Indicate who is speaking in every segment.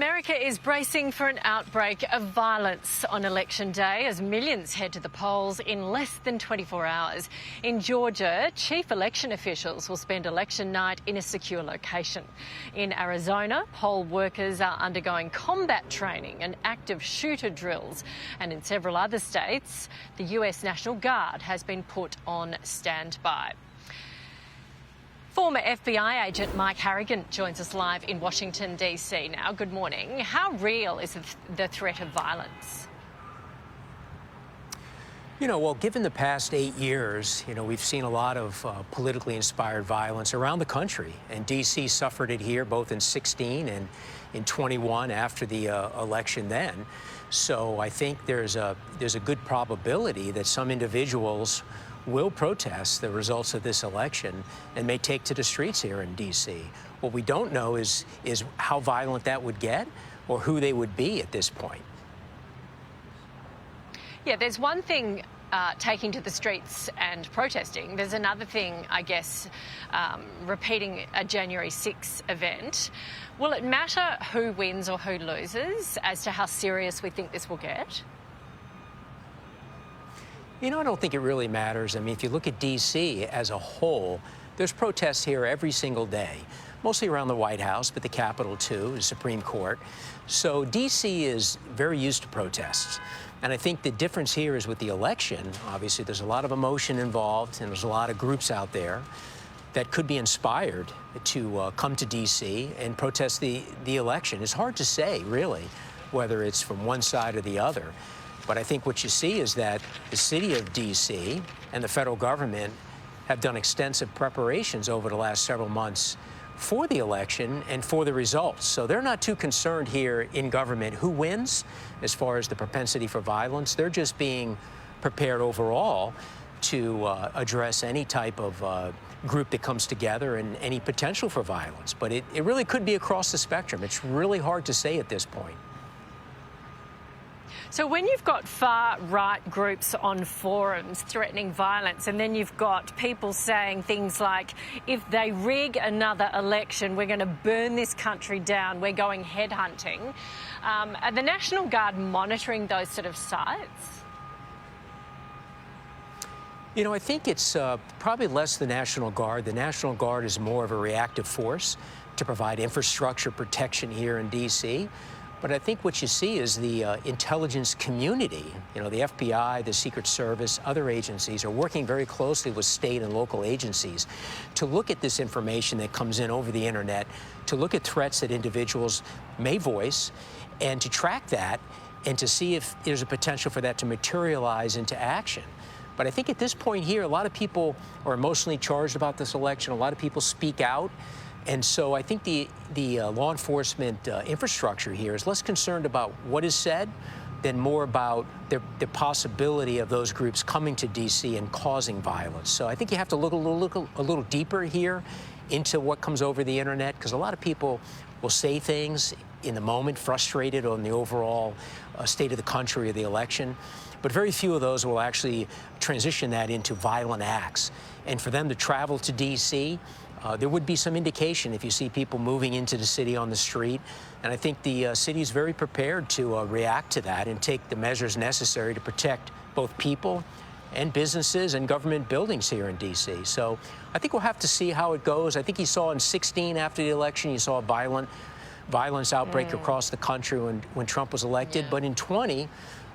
Speaker 1: America is bracing for an outbreak of violence on Election Day as millions head to the polls in less than 24 hours. In Georgia, chief election officials will spend election night in a secure location. In Arizona, poll workers are undergoing combat training and active shooter drills. And in several other states, the US National Guard has been put on standby. Former FBI agent Mike Harrigan joins us live in Washington, D.C. now. Good morning. How real is the threat of violence?
Speaker 2: Well, given the past 8 years, we've seen a lot of politically inspired violence around the country. And D.C. suffered it here both in 16 and in 21 after the election then. So I think there's a good probability that some individuals will protest the results of this election and may take to the streets here in D.C. What we don't know is how violent that would get or who they would be at this point.
Speaker 1: Yeah, there's one thing taking to the streets and protesting. There's another thing, I guess, repeating a January 6 event. Will it matter who wins or who loses as to how serious we think this will get?
Speaker 2: I don't think it really matters. I mean, if you look at D.C. as a whole, there's protests here every single day, mostly around the White House, but the Capitol too, the Supreme Court. So D.C. is very used to protests. And I think the difference here is with the election, obviously there's a lot of emotion involved and there's a lot of groups out there that could be inspired to come to D.C. and protest the election. It's hard to say, really, whether it's from one side or the other. But I think what you see is that the city of D.C. and the federal government have done extensive preparations over the last several months for the election and for the results. So they're not too concerned here in government who wins as far as the propensity for violence. They're just being prepared overall to address any type of group that comes together and any potential for violence. But it really could be across the spectrum. It's really hard to say at this point.
Speaker 1: So when you've got far-right groups on forums threatening violence, and then you've got people saying things like, if they rig another election, we're going to burn this country down, we're going headhunting, are the National Guard monitoring those sort of sites?
Speaker 2: I think it's probably less the National Guard. The National Guard is more of a reactive force to provide infrastructure protection here in D.C., but I think what you see is the intelligence community, the FBI, the Secret Service, other agencies are working very closely with state and local agencies to look at this information that comes in over the internet, to look at threats that individuals may voice, and to track that and to see if there's a potential for that to materialize into action. But I think at this point here, a lot of people are emotionally charged about this election. A lot of people speak out. And so I think the law enforcement infrastructure here is less concerned about what is said than more about the possibility of those groups coming to D.C. and causing violence. So I think you have to look a little deeper here into what comes over the internet, because a lot of people will say things in the moment, frustrated on the overall state of the country or the election. But very few of those will actually transition that into violent acts. And for them to travel to D.C., there would be some indication if you see people moving into the city on the street. And I think the city is very prepared to react to that and take the measures necessary to protect both people and businesses and government buildings here in D.C. So I think we'll have to see how it goes. I think you saw in 16 after the election, you saw a violence outbreak across the country when Trump was elected. But in 20,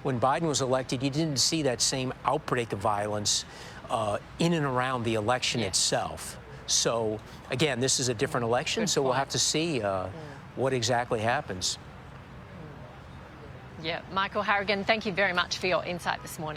Speaker 2: when Biden was elected, you didn't see that same outbreak of violence in and around the election itself. So, again, this is a different election, so we'll have to see what exactly happens.
Speaker 1: Yeah, Michael Harrigan, thank you very much for your insight this morning.